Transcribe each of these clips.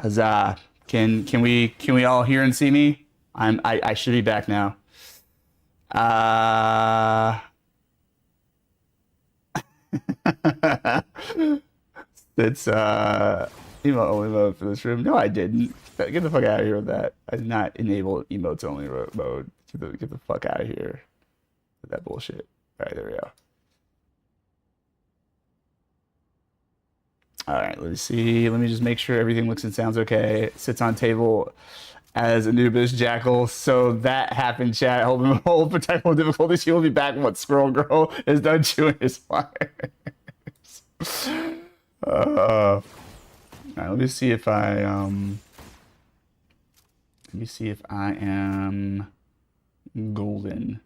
Huzzah. Can we all hear and see me? I should be back now. Uh it's emote only mode for this room. No, I didn't. Get the fuck out of here with that. I did not enable emotes only mode. Get the fuck out of here with that bullshit. All right, there we go. All right, let's see. Let me just make sure everything looks and sounds okay. It sits on table as Anubis Jackal. So that happened, chat. Hold for technical difficulties. He will be back once Squirrel Girl is done chewing his wires. All right, let me see if I am golden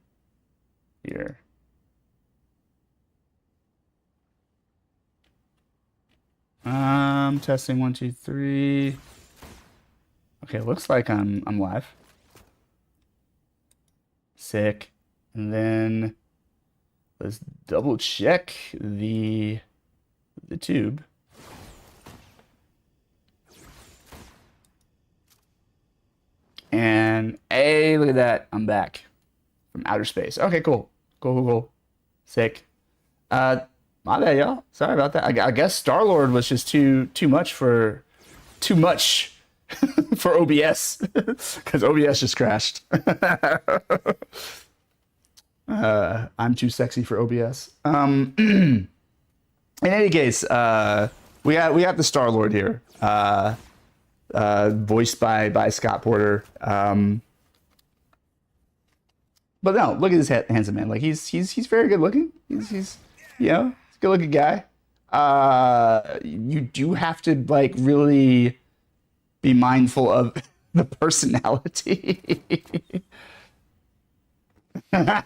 here. Testing 1, 2, 3. Okay, looks like I'm live. Sick. And then let's double check the tube. And hey, look at that. I'm back from outer space. Okay, cool. Cool. Sick. My bad, y'all. Sorry about that. I guess Star-Lord was just too much for for OBS because OBS just crashed. I'm too sexy for OBS. In any case, we got the Star-Lord here, voiced by Scott Porter. But no, look at this handsome man. Like he's very good looking. He's you know, he's a good looking guy. You do have to like really be mindful of the personality. Now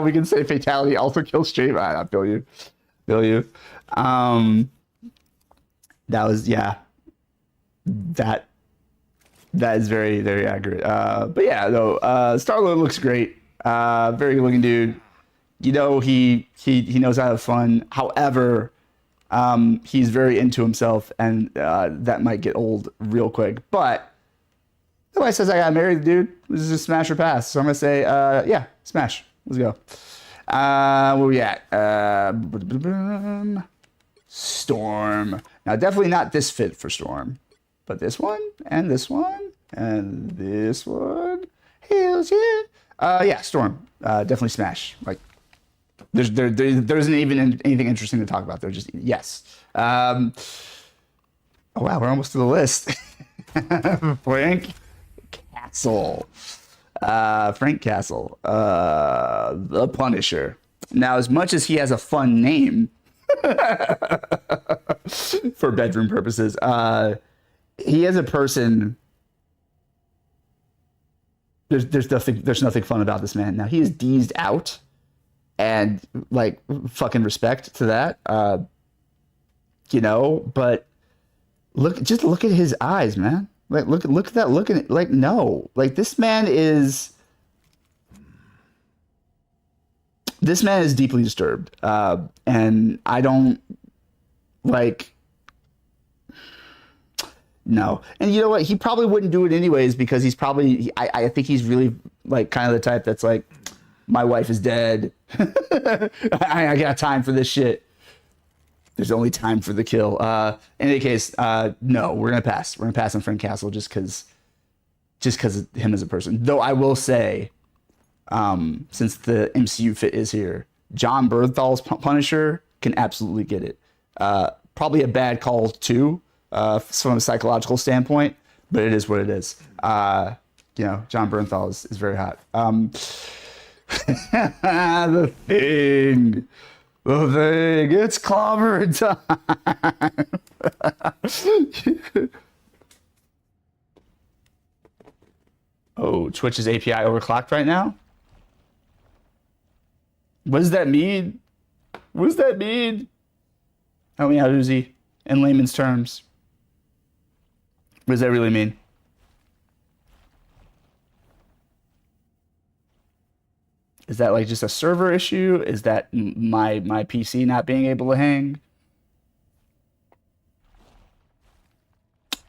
we can say fatality also kills stream. I feel you. That was that is very, very accurate. But yeah, though, Star-Lord looks great. Very good looking dude. You know, he knows how to have fun. However, he's very into himself, and that might get old real quick. But nobody says I got married, dude. This is just smash or pass. So I'm gonna say, yeah, smash. Let's go. Where we at? Storm. Now, definitely not this fit for Storm, but this one and this one and this one. Hells yeah. Yeah, Storm. Definitely smash. Like, there isn't even anything interesting to talk about. They're just yes. Oh wow, we're almost to the list. Frank Castle. Frank Castle. The Punisher. Now, as much as he has a fun name for bedroom purposes, he as a person, there's nothing fun about this man. Now, he is deezed out. And like fucking respect to that, you know. But just look at his eyes, man. Like look at that. Look at it. Like no, like this man is deeply disturbed, and I don't like. No, and you know what? He probably wouldn't do it anyways because he's probably. I think he's really like kind of the type that's like, my wife is dead. I got time for this shit. There's only time for the kill. In any case, no, we're gonna pass. We're gonna pass on Frank Castle just because of him as a person. Though I will say, since the MCU fit is here, John Bernthal's Punisher can absolutely get it. Probably a bad call too, from a psychological standpoint, but it is what it is. You know, John Bernthal is very hot. The thing, it's clobber time. Oh, Twitch's API overclocked right now? What does that mean? What does that mean? Help me out, Uzi. In layman's terms. What does that really mean? Is that like just a server issue? Is that my PC not being able to hang?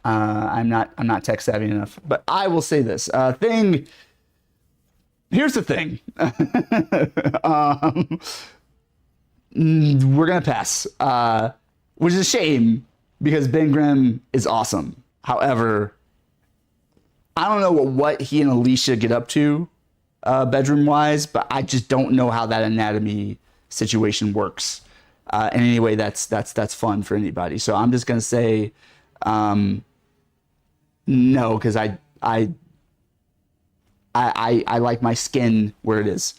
I'm not tech savvy enough. But I will say this here's the thing. We're gonna pass, which is a shame because Ben Grimm is awesome. However, I don't know what he and Alicia get up to bedroom wise, but I just don't know how that anatomy situation works in any way that's fun for anybody. So I'm just gonna say no, because I like my skin where it is.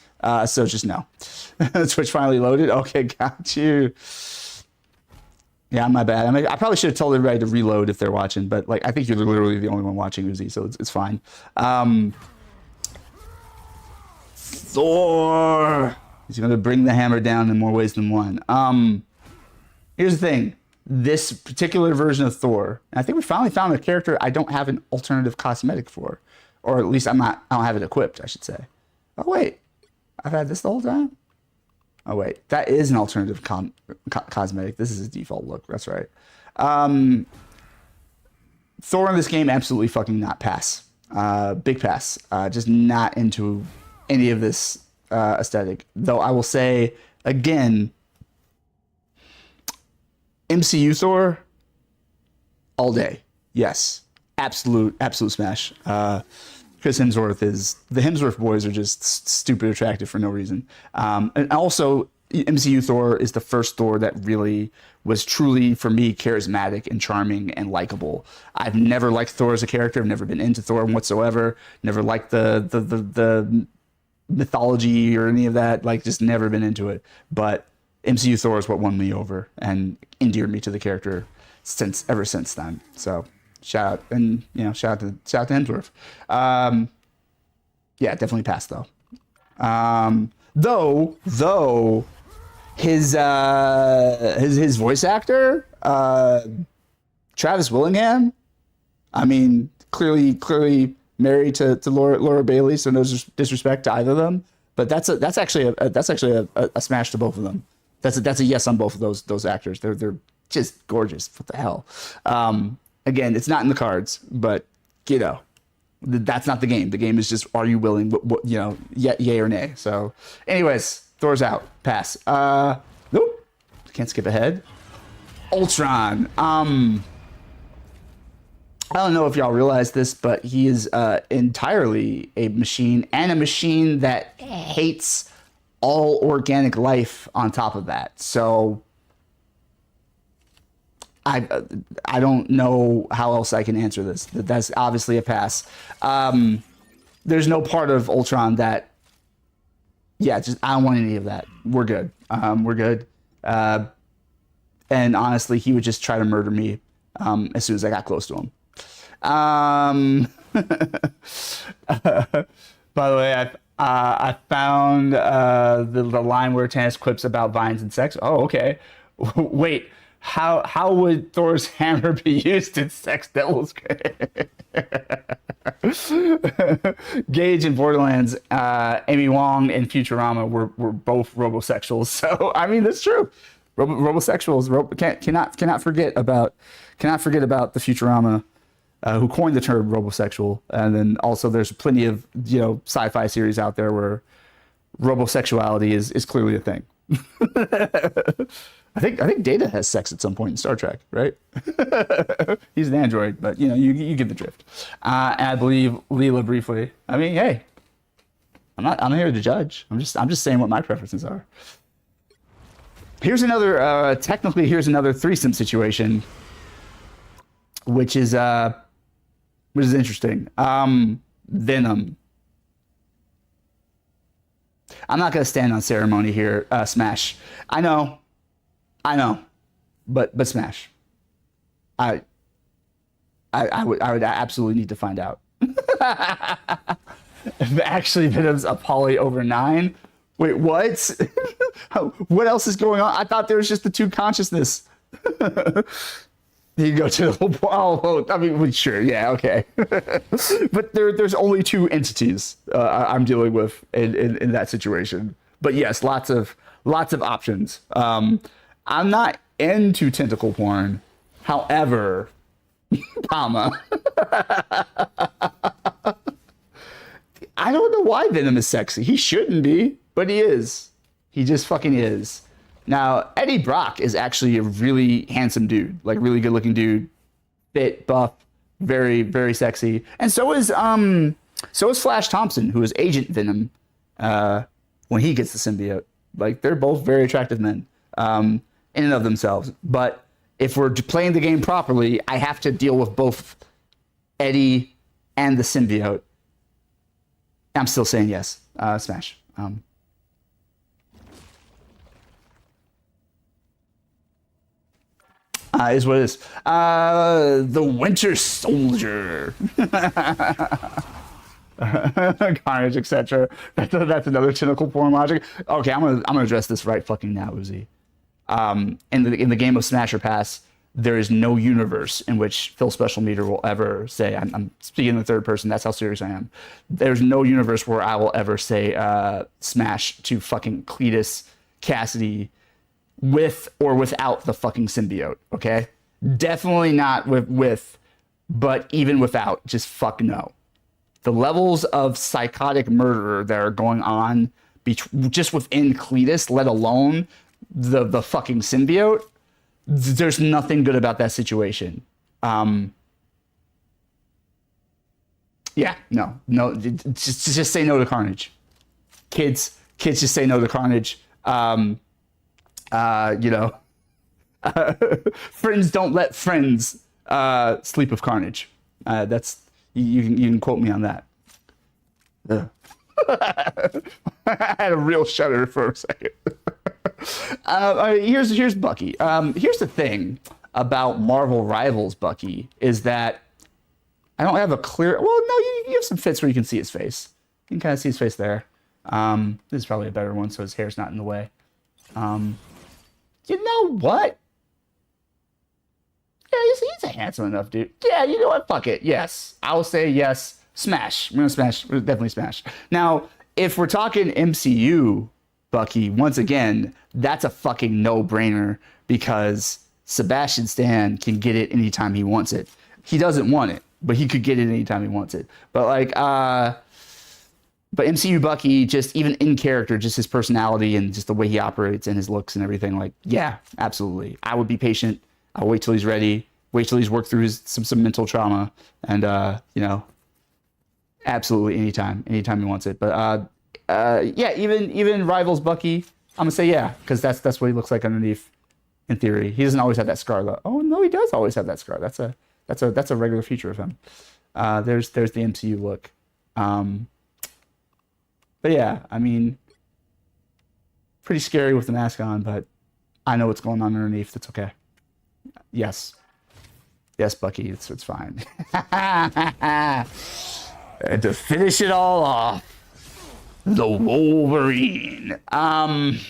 So just no. Twitch finally loaded. Okay, got you. Yeah, my bad. I probably should have told everybody to reload if they're watching, but like I think you're literally the only one watching, Uzi, so it's fine. Thor. He's gonna bring the hammer down in more ways than one. Here's the thing. This particular version of Thor, and I think we finally found a character I don't have an alternative cosmetic for, or at least I don't have it equipped, I should say. Oh wait, I've had this the whole time. Oh wait, that is an alternative cosmetic. This is his default look. That's right. Thor in this game, absolutely fucking not pass. Big pass. Just not into any of this aesthetic. Though I will say again, MCU Thor, all day. Yes, absolute smash. Chris Hemsworth the Hemsworth boys are just stupid attractive for no reason. And also, MCU Thor is the first Thor that really was truly, for me, charismatic and charming and likable. I've never liked Thor as a character. I've never been into Thor whatsoever. Never liked the mythology or any of that. Like, just never been into it. But MCU Thor is what won me over and endeared me to the character ever since then. So. Shout out to Hemsworth. Yeah, definitely passed though. Though his voice actor, Travis Willingham, I mean, clearly married to Laura Bailey, so no disrespect to either of them. But that's actually a smash to both of them. That's a yes on both of those actors. They're just gorgeous. What the hell? Again, it's not in the cards, but that's not the game. The game is just, are you willing? Yay or nay. So, anyways, Thor's out. Pass. Nope. Can't skip ahead. Ultron. I don't know if y'all realize this, but he is entirely a machine, and a machine that hates all organic life on top of that. So I don't know how else I can answer this. That's obviously a pass. There's no part of Ultron that, I don't want any of that. We're good. We're good. And honestly, he would just try to murder me as soon as I got close to him. By the way, I found the line where Tannis quips about vines and sex. Oh, okay. Wait. How would Thor's hammer be used in Sex Devil's Gage in Borderlands, Amy Wong in Futurama were both robosexuals. So I mean that's true. Robosexuals cannot forget about the Futurama who coined the term robosexual. And then also there's plenty of sci-fi series out there where robosexuality is clearly a thing. I think Data has sex at some point in Star Trek, right? He's an android, but you get the drift. And I believe Leela briefly. I mean, hey, I'm not here to judge. I'm just saying what my preferences are. Here's another threesome situation, which is interesting. Venom. I'm not gonna stand on ceremony here. Smash. I know, but smash. I would absolutely need to find out. If actually Venom's a poly over 9. Wait, what? What else is going on? I thought there was just the 2 consciousness. You go to the whole. I mean, sure, yeah, okay. But there's only 2 entities I'm dealing with in that situation. But yes, lots of options. I'm not into tentacle porn. However, comma. I don't know why Venom is sexy. He shouldn't be, but he is. He just fucking is. Now, Eddie Brock is actually a really handsome dude, like really good looking dude, fit, buff, very, very sexy. And so is Flash Thompson, who is Agent Venom, when he gets the symbiote. Like, they're both very attractive men, in and of themselves. But if we're playing the game properly, I have to deal with both Eddie and the symbiote. I'm still saying yes. Smash. Is what it is. The Winter Soldier. Carnage, etc. That's another cynical porn logic. Okay, I'm gonna address this right fucking now, Uzi. In the game of Smash or Pass, there is no universe in which Phil Special Meter will ever say, I'm speaking in the third person, that's how serious I am. There's no universe where I will ever say Smash to fucking Cletus Cassidy with or without the fucking symbiote, okay? Definitely not with, but even without, just fuck no. The levels of psychotic murder that are going on just within Cletus, let alone the fucking symbiote, there's nothing good about that situation. Yeah, no, just say no to Carnage. Kids, just say no to Carnage. Friends don't let friends sleep with Carnage. That's you can quote me on that. I had a real shudder for a second. Here's Bucky. Here's the thing about Marvel Rivals Bucky is that I don't have a clear. Well, no, you have some fits where you can see his face. You can kind of see his face there. This is probably a better one, so his hair's not in the way. You know what? Yeah, he's a handsome enough dude. Yeah, you know what? Fuck it. Yes, I will say yes. Smash. I'm gonna smash. Definitely smash. Now, if we're talking MCU Bucky, once again, that's a fucking no-brainer because Sebastian Stan can get it anytime he wants it. He doesn't want it, but he could get it anytime he wants it. But but MCU Bucky, just even in character, just his personality and just the way he operates and his looks and everything, like, yeah, absolutely. I would be patient. I'll wait till he's ready. Wait till he's worked through some mental trauma, and absolutely anytime he wants it. But yeah, even Rivals Bucky, I'm gonna say yeah, because that's what he looks like underneath. In theory, he doesn't always have that scar though. Oh no, he does always have that scar. That's a regular feature of him. There's the MCU look. But yeah, I mean, pretty scary with the mask on, but I know what's going on underneath. That's okay. Yes, Bucky, it's fine. And to finish it all off, the Wolverine. I'm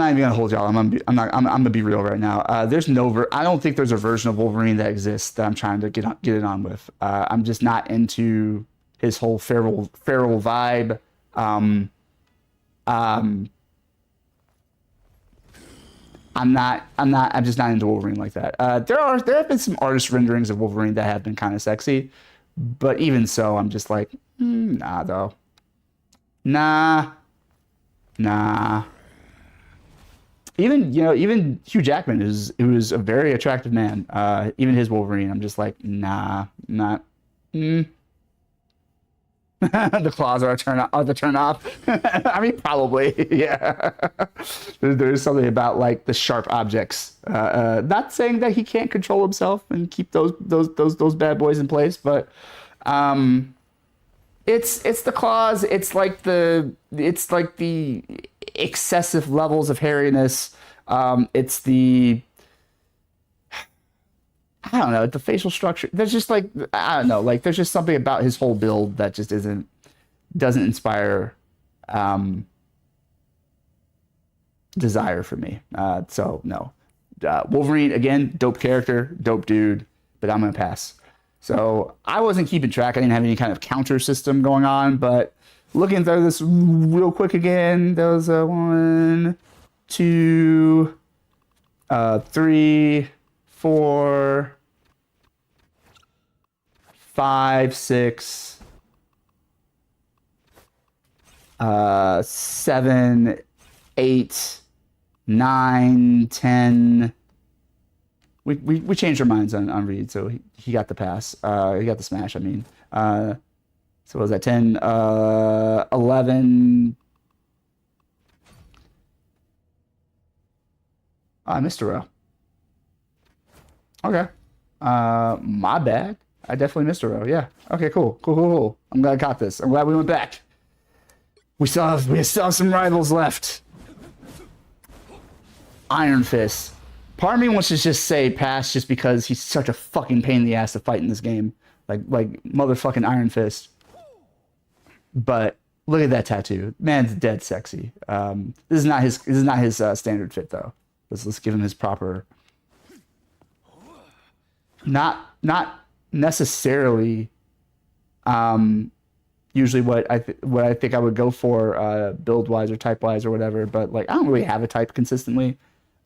not even gonna hold y'all. I'm gonna be real right now. There's no. I don't think there's a version of Wolverine that exists that I'm trying to get it on with. I'm just not into his whole feral vibe. I'm just not into Wolverine like that. There have been some artist renderings of Wolverine that have been kind of sexy, but even so, I'm just like, nah, though. Nah. Even Hugh Jackman who's a very attractive man. Even his Wolverine, I'm just like, nah, not. The claws are the turn off. I mean, probably, yeah. There's something about like the sharp objects. Not saying that he can't control himself and keep those bad boys in place, but it's the claws. It's like the excessive levels of hairiness. It's the, I don't know, the facial structure. There's just like, I don't know, like there's just something about his whole build that just doesn't inspire desire for me. So no. Wolverine, again, dope character, dope dude, but I'm gonna pass. So I wasn't keeping track. I didn't have any kind of counter system going on, but looking through this real quick again, there was 1, 2, 3, 4, 5, 6, 7, 8, 9, 10. We changed our minds on Reed, so he got the pass. He got the smash, I mean. So what was that? 10, 11. I missed a row. Okay. My bad. I definitely missed a row. Yeah. Okay, cool. I'm glad I got this. I'm glad we went back. We still have some rivals left. Iron Fist. Part of me wants to just say pass just because he's such a fucking pain in the ass to fight in this game. Like motherfucking Iron Fist. But look at that tattoo. Man's dead sexy. This is not his standard fit though. Let's give him his proper. Not necessarily. Usually what I think I would go for build wise or type wise or whatever. But like I don't really have a type consistently.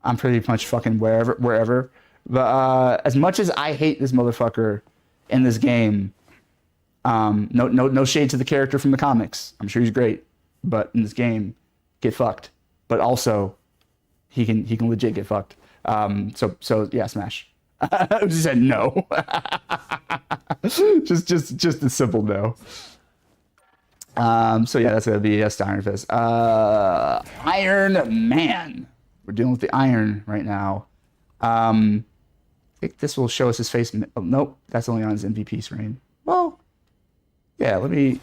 I'm pretty much fucking wherever. But as much as I hate this motherfucker in this game, no shade to the character from the comics. I'm sure he's great, but in this game, get fucked. But also, he can legit get fucked. So yeah, smash. I just said no. just a simple no. So yeah, that's gonna be a Iron Fist. Iron Man. We're dealing with the iron right now. I think this will show us his face. Oh, nope, that's only on his MVP screen. Well, yeah, let me...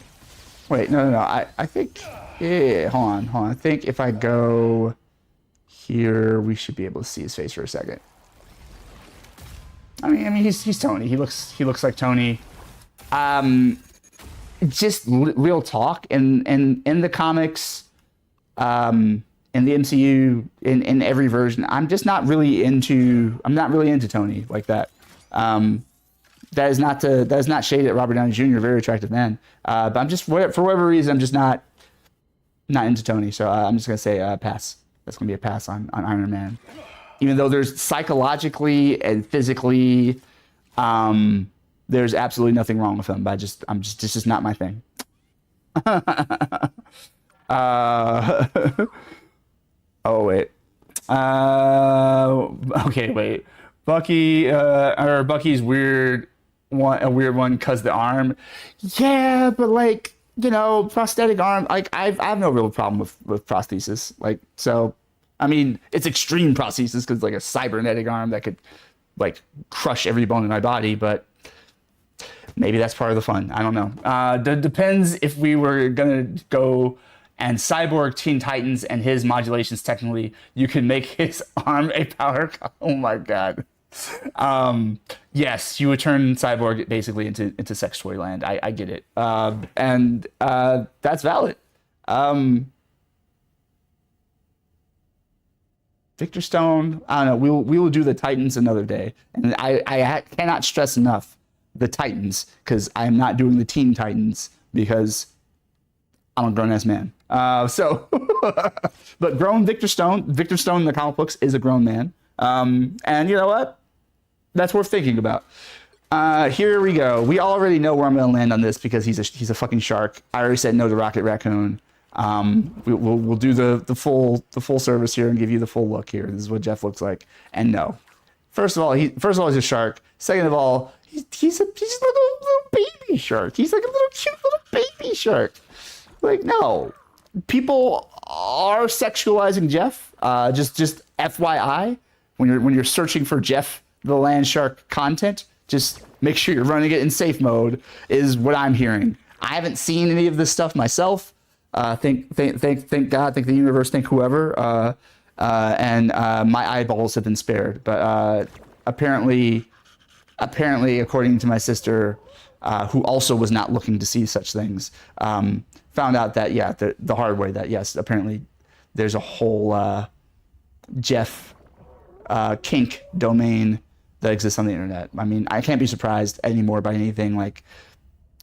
Wait, no. I think... Yeah, hold on. I think if I go here, we should be able to see his face for a second. I mean, he's Tony. He looks like Tony. Just real talk. In the comics... in the MCU, in every version, I'm not really into Tony like that. That is not shade at Robert Downey Jr., very attractive man. But I'm just for whatever reason, I'm just not into Tony. So I'm just gonna say pass. That's gonna be a pass on Iron Man. Even though there's psychologically and physically, there's absolutely nothing wrong with him. But it's just not my thing. Oh wait. Okay, wait. Bucky's weird one cause the arm. Yeah, but like, prosthetic arm, like I have no real problem with prosthesis. Like, so I mean, it's extreme prosthesis because like a cybernetic arm that could like crush every bone in my body, but maybe that's part of the fun. I don't know. Depends if we were gonna go and Cyborg Teen Titans and his modulations, technically, you can make his arm a power. Oh my god. Yes, you would turn Cyborg basically into sex toy land. I get it. And that's valid. Victor Stone, I don't know. We will do the Titans another day. And I cannot stress enough the Titans, because I am not doing the Teen Titans because I'm a grown-ass man. But grown Victor Stone in the comic books is a grown man. And you know what? That's worth thinking about. Here we go. We already know where I'm going to land on this because he's a fucking shark. I already said no to Rocket Raccoon. We'll do the full service here and give you the full look here. This is what Jeff looks like. And no. First of all, he's a shark. Second of all, he's a little baby shark. He's like a little cute little baby shark. Like, no. People are sexualizing Jeff. Just FYI, when you're searching for Jeff the Land Shark content, just make sure you're running it in safe mode, is what I'm hearing. I haven't seen any of this stuff myself. Thank God, thank the universe, thank whoever. And my eyeballs have been spared. But apparently, according to my sister, who also was not looking to see such things, found out that, yeah, the hard way, that yes, apparently there's a whole Jeff kink domain that exists on the internet. I mean, I can't be surprised anymore by anything, like,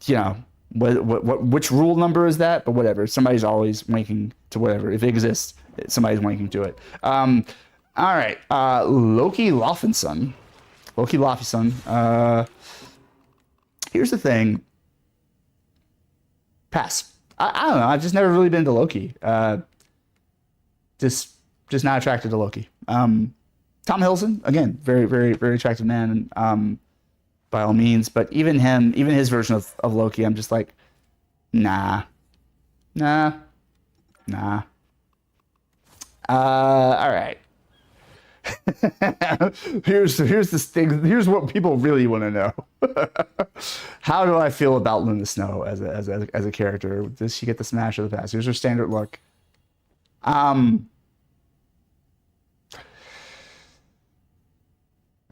you know, which rule number is that? But whatever, somebody's always wanking to whatever. If it exists, somebody's wanking to it. All right. Loki Loffinson. Loki Loffinson. Here's the thing. Pass. I don't know. I've just never really been to Loki. Just not attracted to Loki. Tom Hiddleston, again, very, very, very attractive man, by all means. But even him, even his version of Loki, I'm just like, nah. Nah. Nah. All right. Here's this thing. Here's what people really want to know. How do I feel about Luna Snow as a character? Does she get the smash or the pass? Here's her standard look.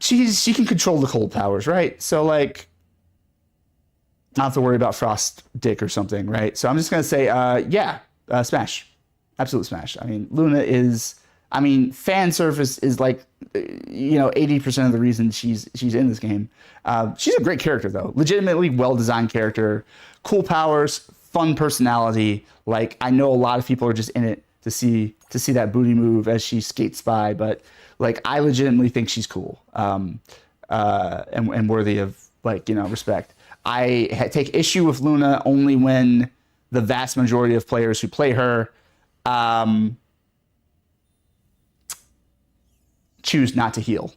She can control the cold powers, right? So like, not have to worry about Frost Dick or something, right? So I'm just gonna say, yeah, smash, absolute smash. I mean, Luna is. I mean, fan service is like, 80% of the reason she's in this game. She's a great character though, legitimately well designed character, cool powers, fun personality. Like I know a lot of people are just in it to see that booty move as she skates by, but like I legitimately think she's cool, and worthy of respect. I take issue with Luna only when the vast majority of players who play her choose not to heal.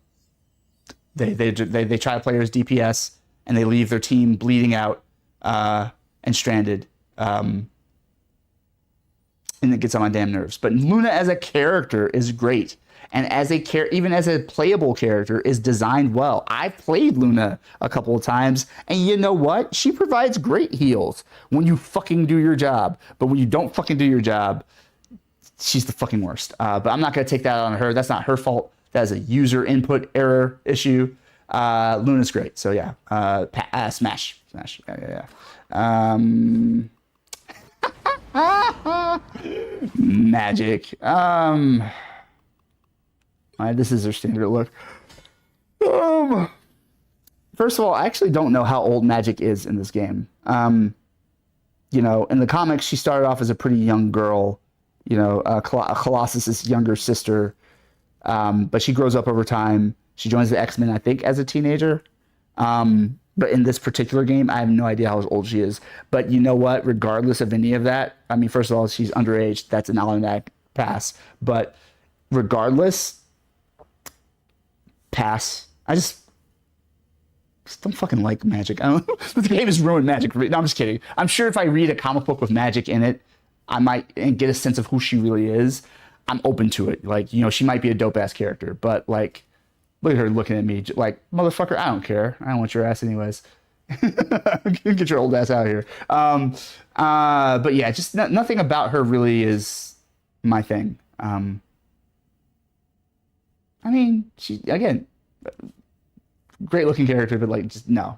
They try to play her as DPS and they leave their team bleeding out and stranded. And it gets on my damn nerves. But Luna as a character is great. And even as a playable character is designed well. I've played Luna a couple of times, and you know what? She provides great heals when you fucking do your job. But when you don't fucking do your job, she's the fucking worst. But I'm not going to take that on her. That's not her fault. That is a user input error issue. Luna's great. So yeah, smash. Yeah. Magic. This is her standard look. First of all, I actually don't know how old Magic is in this game. In the comics, she started off as a pretty young girl. Colossus's younger sister. But she grows up over time. She joins the X-Men, I think, as a teenager. But in this particular game, I have no idea how old she is. But you know what? Regardless of any of that, I mean, first of all, she's underage. That's an automatic pass. But regardless, pass. I just don't fucking like Magic. I don't know. The game has ruined Magic for me. No, I'm just kidding. I'm sure if I read a comic book with Magic in it, I might get a sense of who she really is. I'm open to it. Like, she might be a dope ass character, but like, look at her looking at me like, motherfucker, I don't care. I don't want your ass anyways. Get your old ass out of here. But yeah, just nothing about her really is my thing. I mean, she, again, great looking character, but like, just no.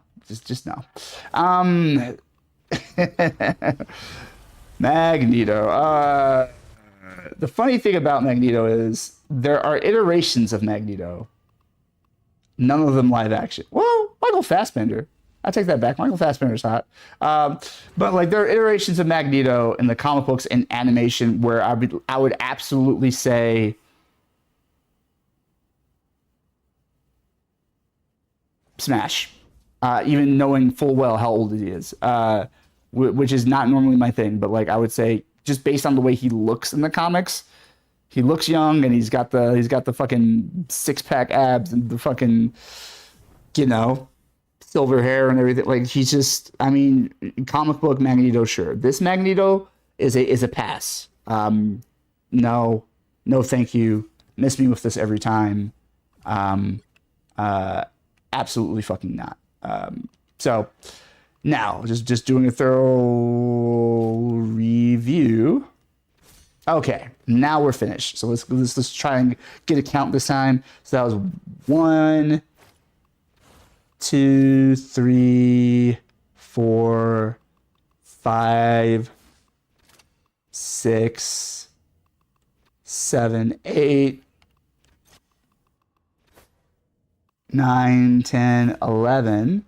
Magneto. The funny thing about Magneto is there are iterations of Magneto. None of them live action. Well, Michael Fassbender. I take that back. Michael Fassbender's hot. But like there are iterations of Magneto in the comic books and animation where I would absolutely say smash. Even knowing full well how old he is. Which is not normally my thing, but like I would say just based on the way he looks in the comics, he looks young and he's got the fucking 6-pack abs and the fucking, silver hair and everything. Like he's just, I mean, comic book Magneto, sure. This Magneto is a pass. No, thank you. Miss me with this every time. Absolutely fucking not. So now just doing a thorough review. Okay, now we're finished. So let's try and get a count this time. So that was 1, 2, 3, 4, 5, 6, 7, 8, 9, 10, 11,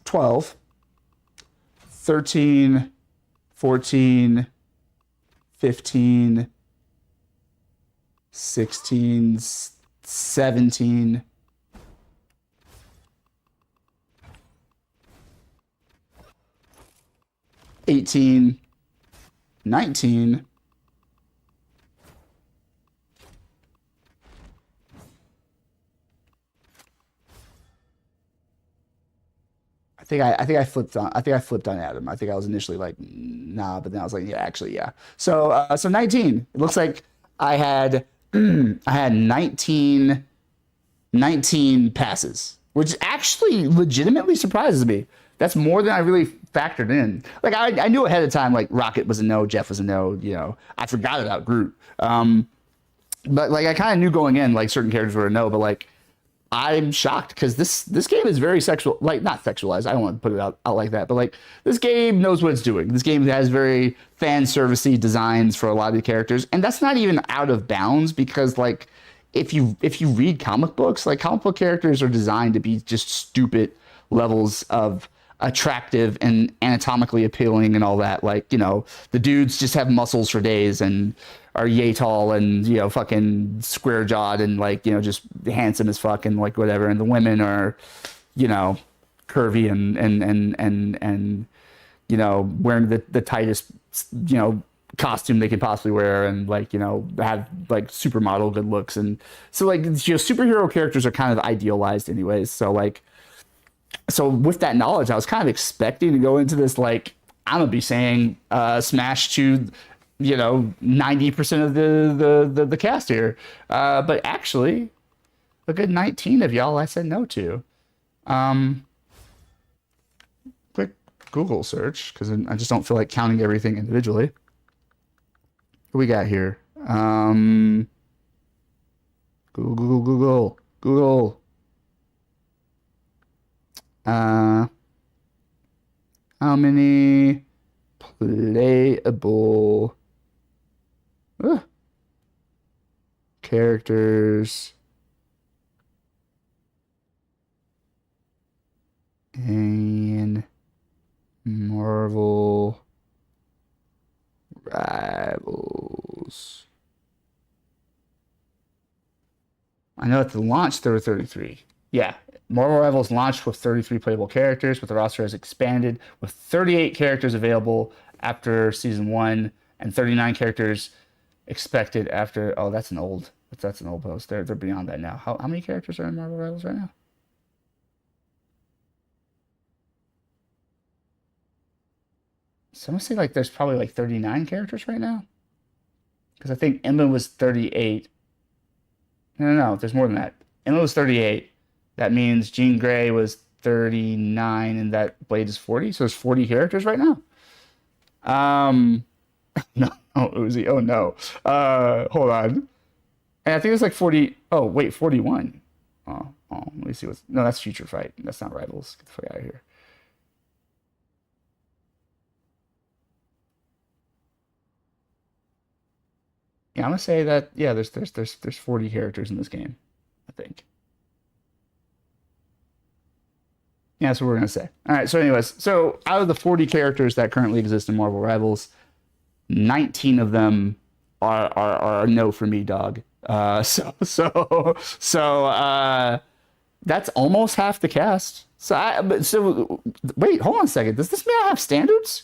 12, 13, 14, 15, 16, 17, 18, 19, I think I flipped on Adam. I think I was initially like nah, but then I was like yeah, actually yeah. So 19. It looks like I had I had 19 passes, which actually legitimately surprises me. That's more than I really factored in. Like I knew ahead of time like Rocket was a no, Jeff was a no, you know. I forgot about Groot. But like I kind of knew going in like certain characters were a no, but like I'm shocked because this game is very sexual, like not sexualized. I don't want to put it out like that, but like this game knows what it's doing. This game has very fan servicey designs for a lot of the characters, and that's not even out of bounds because like if you read comic books, like comic book characters are designed to be just stupid levels of attractive and anatomically appealing and all that. Like, you know, the dudes just have muscles for days and are yay tall and, you know, fucking square jawed and like, you know, just handsome as fuck and like whatever. And the women are, you know, curvy and you know, wearing the tightest, you know, costume they could possibly wear and like, you know, have like supermodel good looks. And so like, you know, superhero characters are kind of idealized anyways. So like, so with that knowledge, I was kind of expecting to go into this like I'm gonna be saying smash to, you know, 90% of the cast here, but actually a good 19 of y'all I said no to. Quick Google search because I just don't feel like counting everything individually. What we got here? Google. How many playable characters in Marvel Rivals? I know at the launch there were 33. Yeah, Marvel Rivals launched with 33 playable characters, but the roster has expanded with 38 characters available after season 1 and 39 characters expected after. Oh, that's an old post. They're beyond that now. How many characters are in Marvel Rivals right now? Someone say like there's probably like 39 characters right now, because I think Emma was 38. No, there's more than that. Emma was 38. That means Jean Grey was 39, and that Blade is 40. So there's 40 characters right now. No, Uzi. Oh no. Hold on. And I think it's like 40. Oh wait, 41. Let me see what's. No, that's Future Fight. That's not Rivals. Get the fuck out of here. Yeah, I'm gonna say that. Yeah, there's 40 characters in this game. I think. Yeah, that's what we're gonna say. All right. So, anyways, so out of the 40 characters that currently exist in Marvel Rivals, 19 of them are a no for me, dog. That's almost half the cast. So wait, hold on a second. Does this mean I have standards?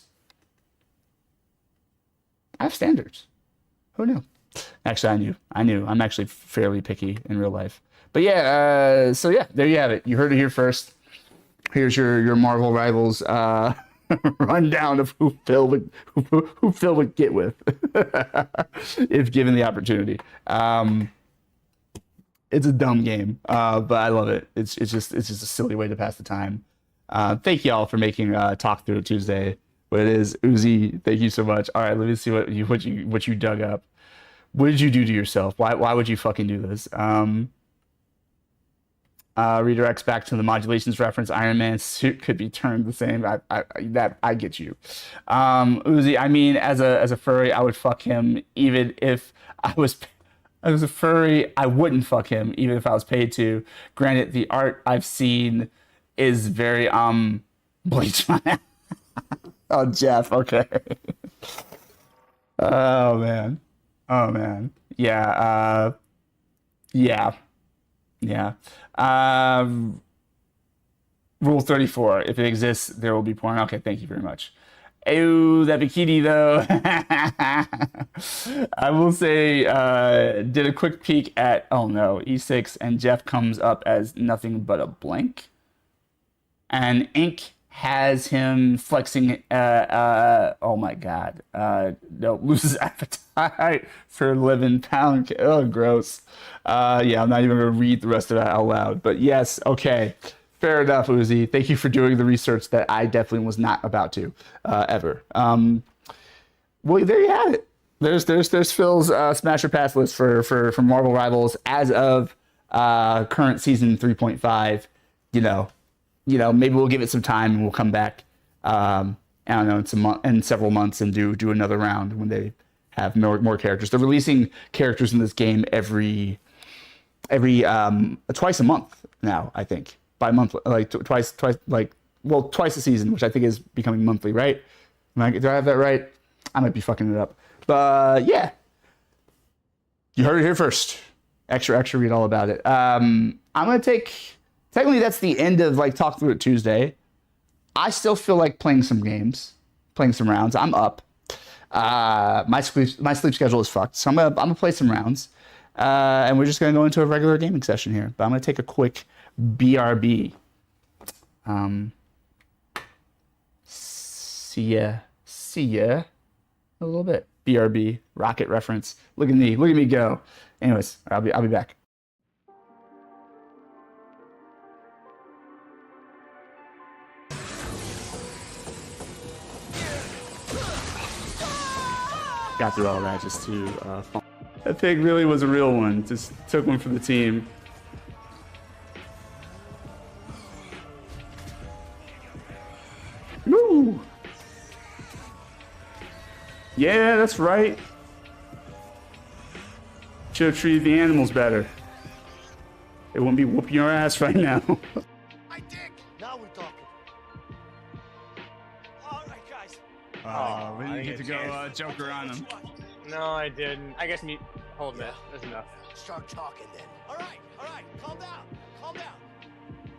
I have standards. Who knew? Actually, I knew. I'm actually fairly picky in real life. But yeah, so yeah, there you have it. You heard it here first. Here's your Marvel Rivals rundown of who Phil would get with if given the opportunity. It's a dumb game, but I love it. It's just a silly way to pass the time. Thank y'all for making Talk Through Tuesday what it is. Uzi, thank you so much. All right, let me see what you dug up. What did you do to yourself? Why would you fucking do this? Redirects back to the modulations reference. Iron Man's suit could be turned the same. I get you. Uzi, I mean, as a furry, I would fuck him even if I was a furry. I wouldn't fuck him even if I was paid to. Granted, the art I've seen is very bleach. Oh, Jeff. Okay. Oh man. Oh man. Yeah. Yeah. Yeah. Rule 34. If it exists, there will be porn. Okay, thank you very much. Ew, that bikini though. I will say, did a quick peek at, oh no, E6, and Jeff comes up as nothing but a blank. And Ink has him flexing, oh my god, no, loses appetite for 11 pound. Oh, gross. Yeah, I'm not even gonna read the rest of that out loud, but yes, okay. Fair enough, Uzi. Thank you for doing the research that I definitely was not about to, ever. Well, there you have it. There's Phil's Smash or Pass list for Marvel Rivals as of current season 3.5. Maybe we'll give it some time and we'll come back. I don't know, in several months and do another round when they have more characters. They're releasing characters in this game every twice a month now, I think. Bi-monthly, like twice, twice a season, which I think is becoming monthly, right? Do I have that right? I might be fucking it up. But yeah, you heard it here first. Extra, read all about it. I'm gonna take. Technically, that's the end of Talk Through It Tuesday. I still feel like playing some games, playing some rounds. I'm up. My sleep schedule is fucked, so I'm gonna play some rounds, and we're just gonna go into a regular gaming session here. But I'm gonna take a quick BRB. See ya a little bit. BRB, rocket reference. Look at me go. Anyways, I'll be back. Got through all that just to that pig really was a real one. Just took one for the team. Woo! Yeah, that's right. Should have treated the animals better. They wouldn't be whooping your ass right now. I dig. Now we're talking. All right, guys. Oh, we didn't get to go Joker on him. No, I didn't. I guess me holding it. That's enough. Start talking then. All right. Calm down.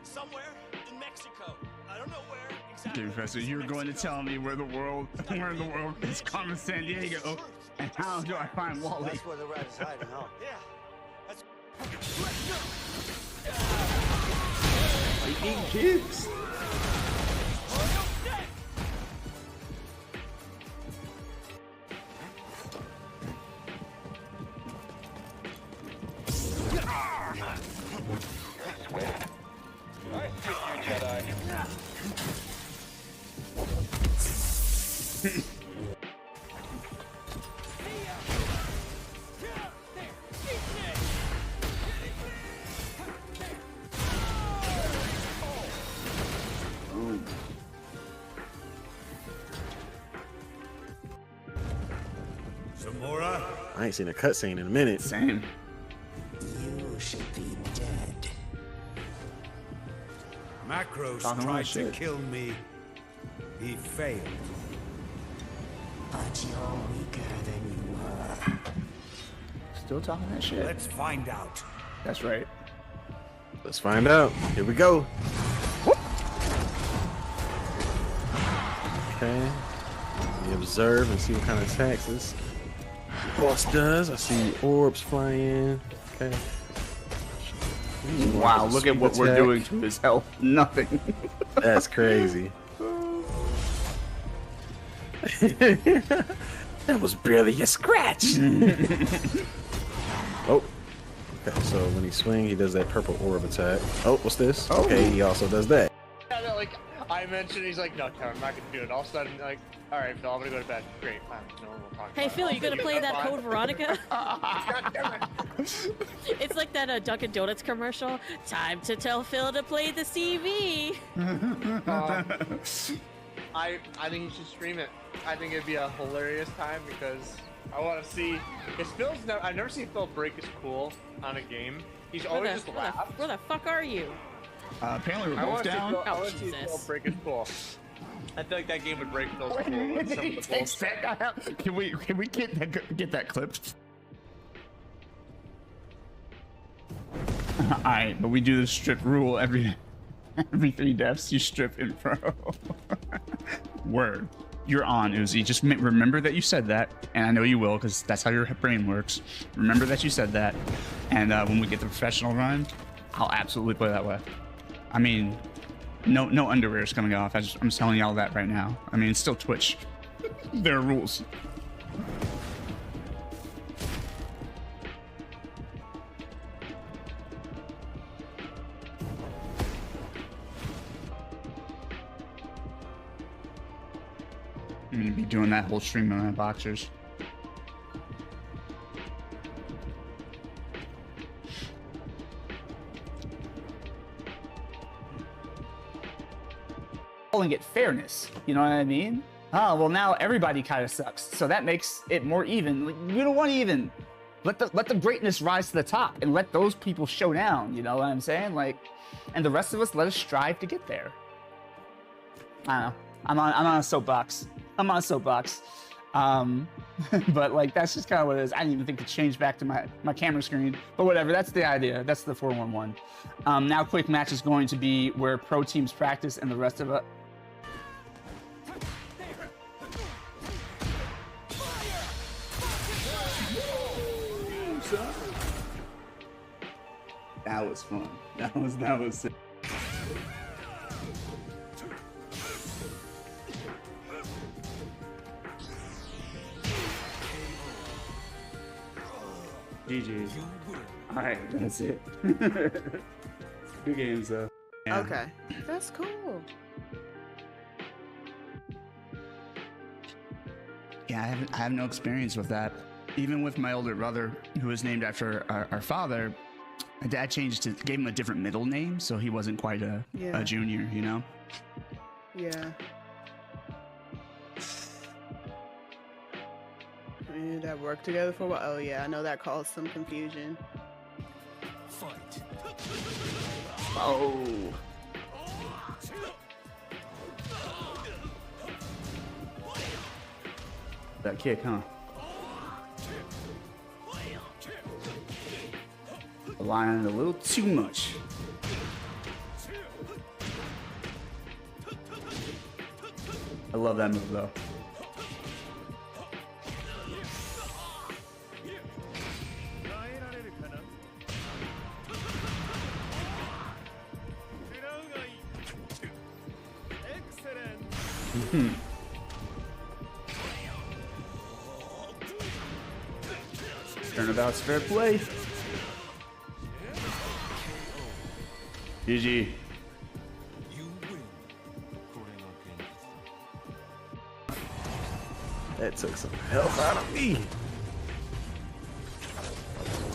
Somewhere in Mexico. I don't know where exactly. Okay, Professor, you're going to tell me where in the world is Carmen San Diego, and how do I find Wally? That's where the rat is hiding, huh? Yeah. That's. Eating kids. Samora? I ain't seen a cutscene in a minute. Same. You should be dead. Macros Talking tried that to shit. kill me. He failed. But you're weaker than you were. Still talking that shit. Let's find out. That's right. Let's find out. Here we go. Okay. We observe and see what kind of attacks this boss does. I see orbs flying in. Okay. Wow, look at what we're doing to his health. Nothing. That's crazy. That was barely a scratch. Oh. Okay, so when he swings, he does that purple orb attack. Oh, what's this? Oh. Okay, he also does that. Yeah, no, like I mentioned, he's like, no, Kevin, I'm not gonna do it. All of a sudden, like, all right, Phil, I'm gonna go to bed. Great, fine. No one will talk. Hey about Phil, it. you gonna play that Fine. Code Veronica? God damn it. It's like that Dunkin' Donuts commercial. Time to tell Phil to play the CV. I think he should stream it. I think it'd be a hilarious time because I want to see. Because I've never seen Phil break his cool on a game. He's always just laugh. Where the fuck are you? Apparently we're I both want to see down. Phil, I Oh, want to see Phil Jesus. break his cool. I feel like that game would break Phil's cool with some of the bullshit. Can we get that clipped? All right, but we do the strip rule every 3 deaths. You strip in pro. Word. You're on, Uzi. Just remember that you said that, and I know you will, because that's how your brain works. Remember that you said that, and when we get the professional run, I'll absolutely play that way. I mean, no underwear is coming off. I'm telling y'all that right now. I mean, it's still Twitch. There are rules. I'm gonna be doing that whole stream on my boxers. Calling it fairness, you know what I mean? Oh, well now everybody kind of sucks, so that makes it more even. Like, we don't want even. Let the greatness rise to the top and let those people show down, you know what I'm saying? Like, and the rest of us, let us strive to get there. I don't know. I'm on a soapbox. I'm on a soapbox. But like, that's just kind of what it is. I didn't even think to change back to my camera screen, but whatever, that's the idea. That's the 411. Now quick match is going to be where pro teams practice and the rest of it. That was fun. That was sick. GG. Alright, that's it. Good games though. Yeah. Okay, that's cool. Yeah, I have no experience with that. Even with my older brother, who was named after our father, my dad gave him a different middle name, so he wasn't quite a junior, you know? Yeah. And that worked together for a while. Oh yeah, I know that caused some confusion. Fight. Oh. That kick, huh? Relying on it a little too much. I love that move though. Turnabout's fair play. GG. That took some health out of me.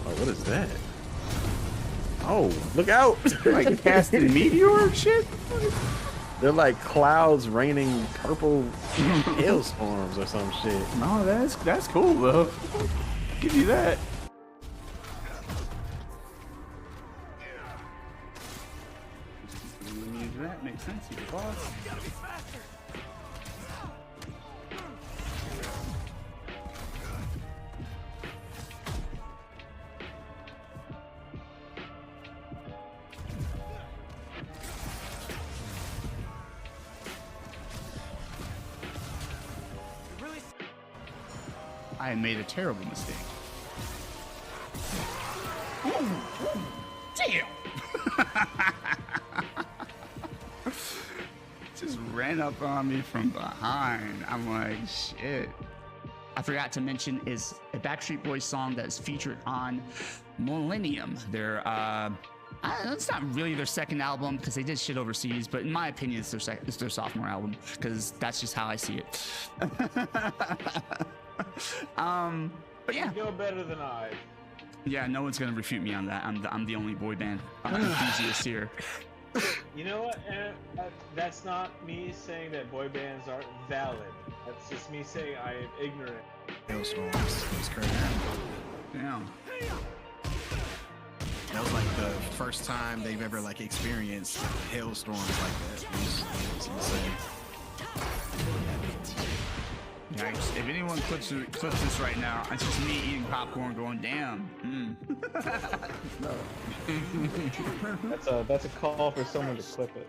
Oh, what is that? Oh, look out! Like casting meteor shit? They're like clouds raining purple hailstorms or some shit. No, that's cool though. Give you that. That makes sense, you boss. I made a terrible mistake. Damn! Just ran up on me from behind. I'm like, shit. I forgot to mention is a Backstreet Boys song that is featured on Millennium. It's not really their second album because they did shit overseas, but in my opinion, it's their sophomore album because that's just how I see it. But yeah. You know better than I. Yeah, no one's gonna refute me on that. I'm the only boy band enthusiast here. You know what? That's not me saying that boy bands aren't valid. That's just me saying I am ignorant. Hailstorms. It was crazy. Damn. That was like the first time they've ever like experienced hailstorms like that. It was insane. Yikes. If anyone clips this right now, it's just me eating popcorn going, damn. That's a call for someone to clip it.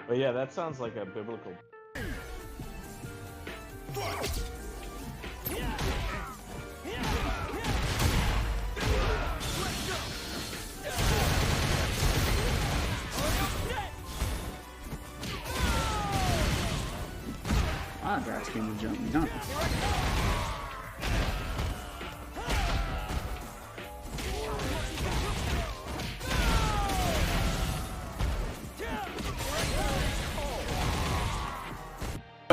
But yeah, that sounds like a biblical. Ah, grass came to jump me down.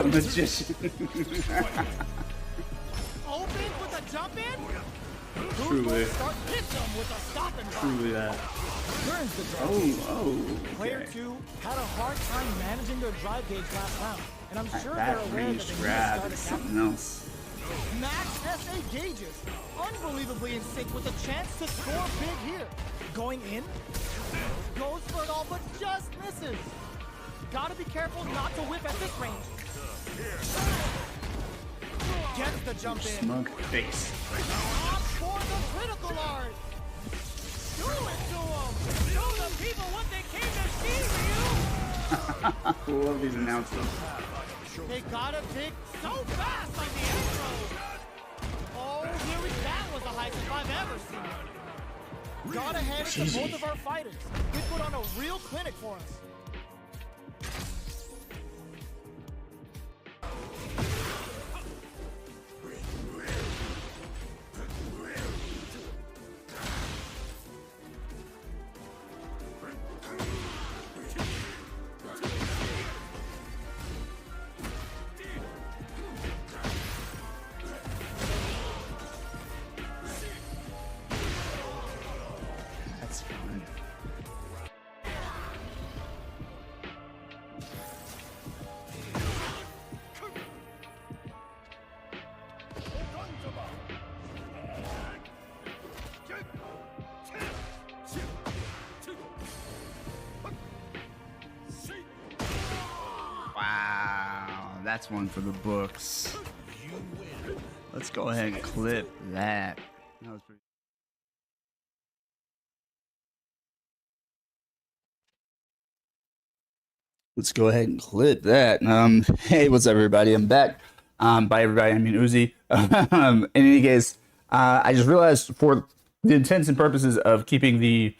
Magician. Open with a jump in? Truly. Start hit them with a stop and drop. Truly that. Turns the drive. Oh. Player Okay. 2 had a hard time managing their drive gauge last round, and I'm sure That they're aware that ranged they need to grab start is a something else. Max SA gauges, unbelievably in sync with a chance to score big here. Going in, goes for it all, but just misses. Gotta be careful not to whip at this range. Gets the jump in. Smug face. Opt for the critical art. Do it to them. Show the people what they came to see, Ryu. Love these announcements. They got a pick so fast on the intro. Oh, that was the highest I've ever seen. Got ahead to both of our fighters. They put on a real clinic for us. That's fun. Wow, that's one for the books. Let's go ahead and clip that. That was pretty. Let's go ahead and clip that. Hey, what's up, everybody? I'm back. By everybody, I mean Uzi. In any case, I just realized for the intents and purposes of keeping the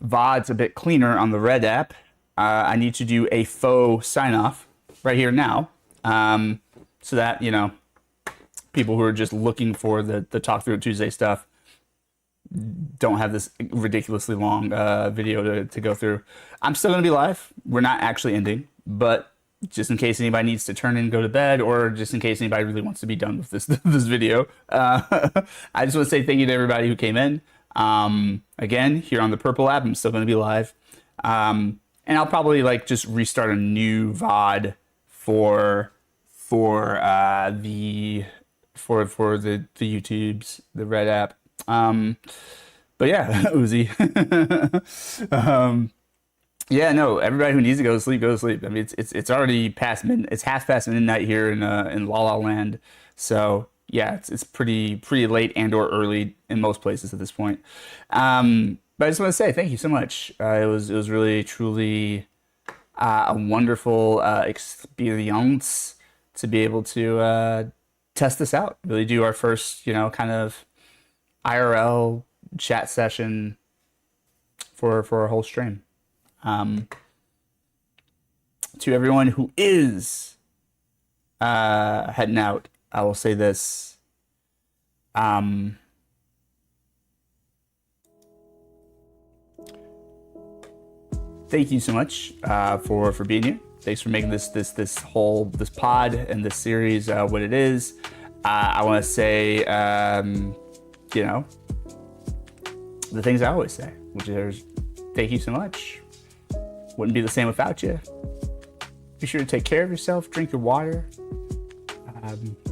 VODs a bit cleaner on the Red app, I need to do a faux sign-off right here now, so that, you know, people who are just looking for the Talk Through It Tuesday stuff don't have this ridiculously long video to go through. I'm still going to be live. We're not actually ending, but just in case anybody needs to turn in and go to bed, or just in case anybody really wants to be done with this video, I just want to say thank you to everybody who came in. Again, here on the Purple app, I'm still going to be live. And I'll probably like just restart a new VOD for the YouTubes, the Red app. But yeah, Uzi. Yeah, no, everybody who needs to go to sleep, go to sleep. I mean, it's already past it's half past midnight here in La La Land. So yeah, it's pretty late and or early in most places at this point. But I just want to say thank you so much. It was really truly a wonderful experience to be able to test this out. Really do our first, you know, kind of IRL chat session for a whole stream. To everyone who is heading out, I will say this. Thank you so much for being here. Thanks for making this pod and this series what it is. I want to say, you know, the things I always say, which is thank you so much. Wouldn't be the same without you. Be sure to take care of yourself, drink your water,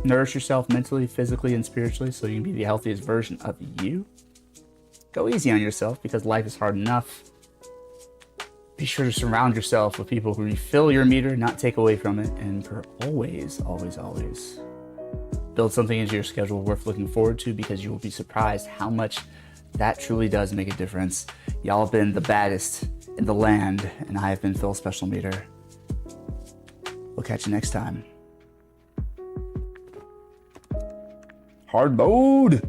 nourish yourself mentally, physically, and spiritually so you can be the healthiest version of you. Go easy on yourself because life is hard enough. be sure to surround yourself with people who refill your meter, not take away from it. And for always, always, always build something into your schedule worth looking forward to, because you will be surprised how much that truly does make a difference. Y'all have been the baddest in the land, and I have been Phil Special Meter. We'll catch you next time. Hard mode.